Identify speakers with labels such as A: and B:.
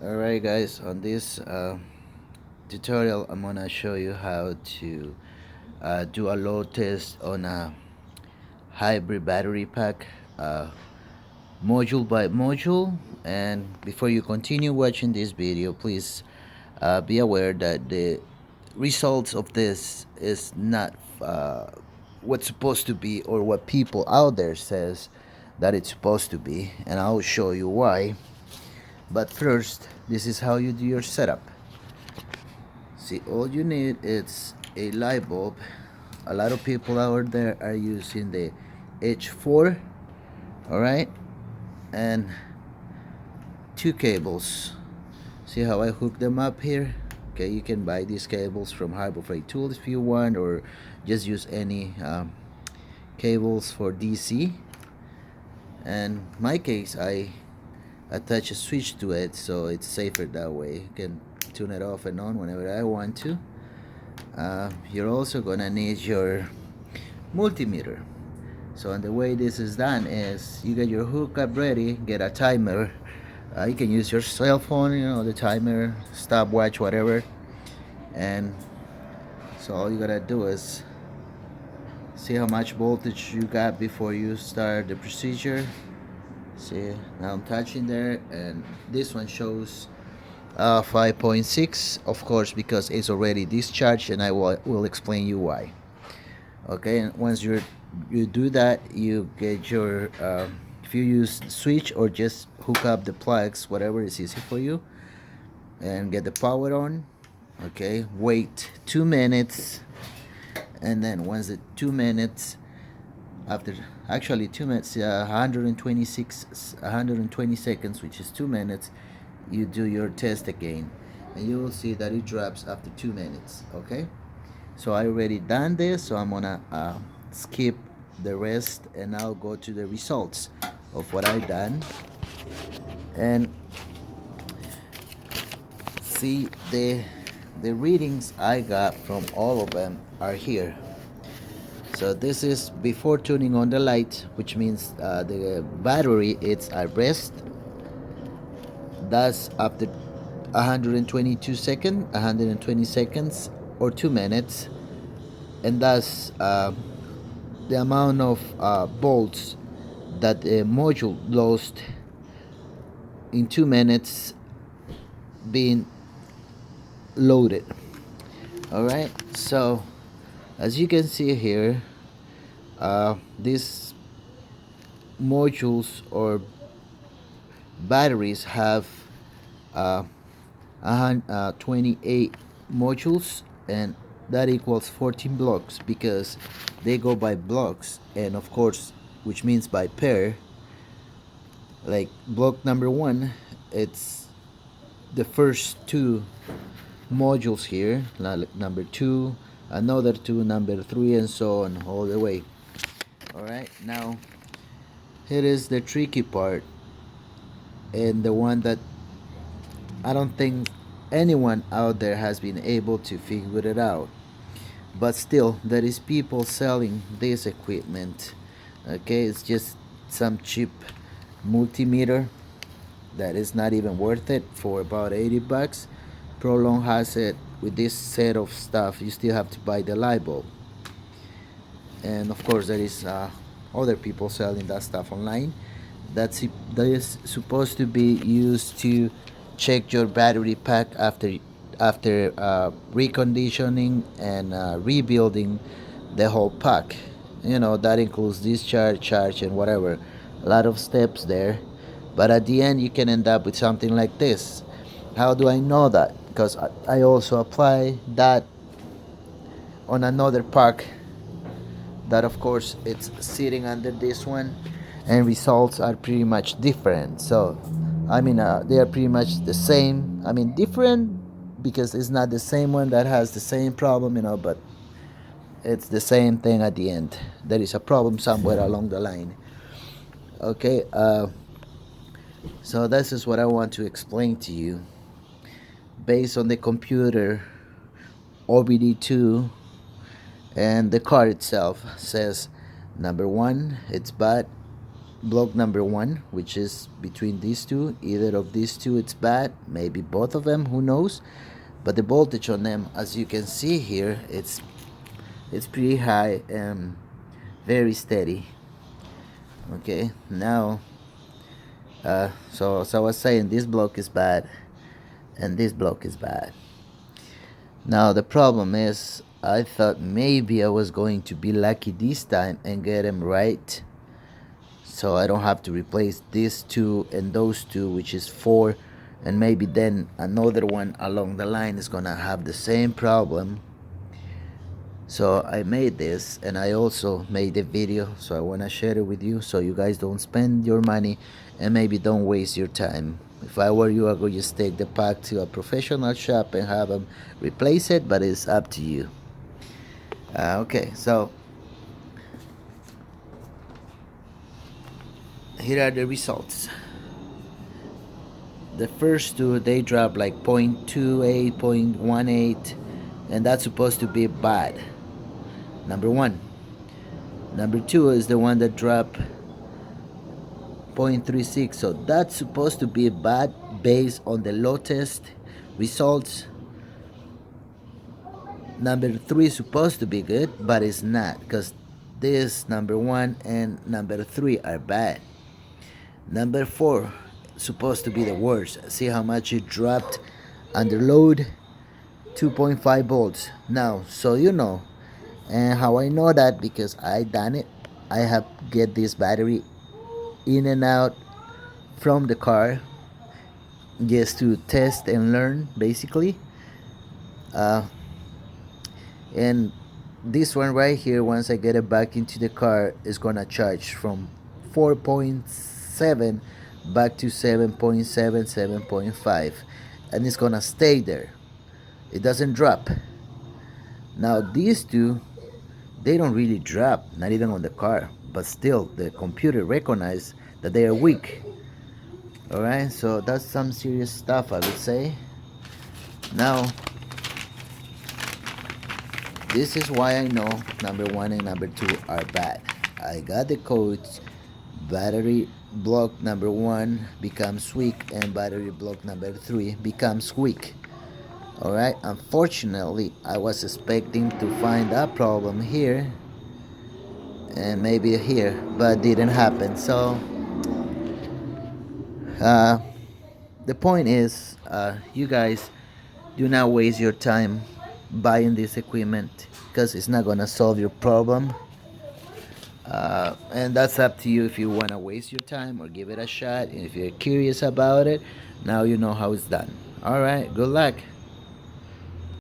A: Alright guys, on this tutorial I'm gonna show you how to do a load test on a hybrid battery pack, module by module. And before you continue watching this video, please be aware that the results of this is not what's supposed to be or what people out there says that it's supposed to be, and I'll show you why. But first, this is how you do your setup. See, all you need is a light bulb. A lot of people out there are using the H4, all right, and two cables. See how I hook them up here? Okay, you can buy these cables from Harbor Freight Tools if you want, or just use any cables for DC. And in my case, I attach a switch to it, so it's safer that way. You can tune it off and on whenever I want to. You're also gonna need your multimeter. So, and the way this is done is you get your hookup ready, get a timer. You can use your cell phone, the timer, stopwatch, whatever. And so all you gotta do is see how much voltage you got before you start the procedure. See, now I'm touching there, and this one shows 5.6, of course, because it's already discharged, and I will explain you why. Okay, and once you do that, you get your if you use switch or just hook up the plugs, whatever is easy for you, and get the power on. Okay, wait 2 minutes, and then once the 2 minutes, after actually 2 minutes, 120 seconds, which is 2 minutes, you do your test again, and you will see that it drops after 2 minutes. Okay, so I already done this, so I'm gonna skip the rest, and I'll go to the results of what I done. And see, the readings I got from all of them are here. So this is before turning on the light, which means the battery it's at rest. That's after 120 seconds or 2 minutes, and that's the amount of volts that the module lost in 2 minutes being loaded. All right, so as you can see here, these modules or batteries have 28 modules, and that equals 14 blocks because they go by blocks, and of course, which means by pair. Like block number one, it's the first two modules here, like number two, another two, number three, and so on all the way. All right, now here is the tricky part, and the one that I don't think anyone out there has been able to figure it out. But still, there is people selling this equipment. Okay, it's just some cheap multimeter that is not even worth it for about 80 bucks. Prolong has it with this set of stuff. You still have to buy the light bulb, and of course there is other people selling that stuff online. That is supposed to be used to check your battery pack after reconditioning and rebuilding the whole pack. That includes discharge, charge, and whatever. A lot of steps there, but at the end you can end up with something like this. How do I know that? Because I also apply that on another pack that, of course, it's sitting under this one, and results are pretty much different. So I mean, they are pretty much the same. I mean, different because it's not the same one that has the same problem, but it's the same thing at the end. There is a problem somewhere along the line. Okay, so this is what I want to explain to you. Based on the computer OBD2, and the card itself says number one, it's bad. block number 1, which is between these two. Either of these two it's bad, maybe both of them, who knows. But the voltage on them, as you can see here, it's pretty high and very steady. Okay, now so as I was saying, this block is bad and this block is bad. Now the problem is, I thought maybe I was going to be lucky this time and get them right, so I don't have to replace these two and those two, which is 4, and maybe then another one along the line is gonna have the same problem. So I made this, and I also made a video, so I want to share it with you so you guys don't spend your money and maybe don't waste your time. If I were you, I would just take the pack to a professional shop and have them replace it, but it's up to you. Okay, so here are the results. The first two, they drop like 0.28, 0.18, and that's supposed to be bad. Number 1. Number 2 is the one that dropped 0.36, so that's supposed to be bad based on the low test results. Number 3 is supposed to be good, but it's not, because this number 1 and number 3 are bad. Number 4 supposed to be the worst. See how much it dropped under load? 2.5 volts. Now, so you know, and how I know that, because I done it. I have get this battery in and out from the car just to test and learn, basically. And this one right here, once I get it back into the car, is gonna charge from 4.7 back to 7.7, 7.5, and it's gonna stay there. It doesn't drop. Now these two, they don't really drop, not even on the car, but still the computer recognizes that they are weak. Alright, so that's some serious stuff, I would say. Now this is why I know number 1 and number 2 are bad. I got the codes. Battery block number 1 becomes weak and battery block number 3 becomes weak. Alright, unfortunately I was expecting to find that problem here and maybe here, but didn't happen. So the point is, you guys do not waste your time buying this equipment, because it's not gonna solve your problem. And that's up to you if you want to waste your time or give it a shot. And if you're curious about it, now you know how it's done. All right, good luck.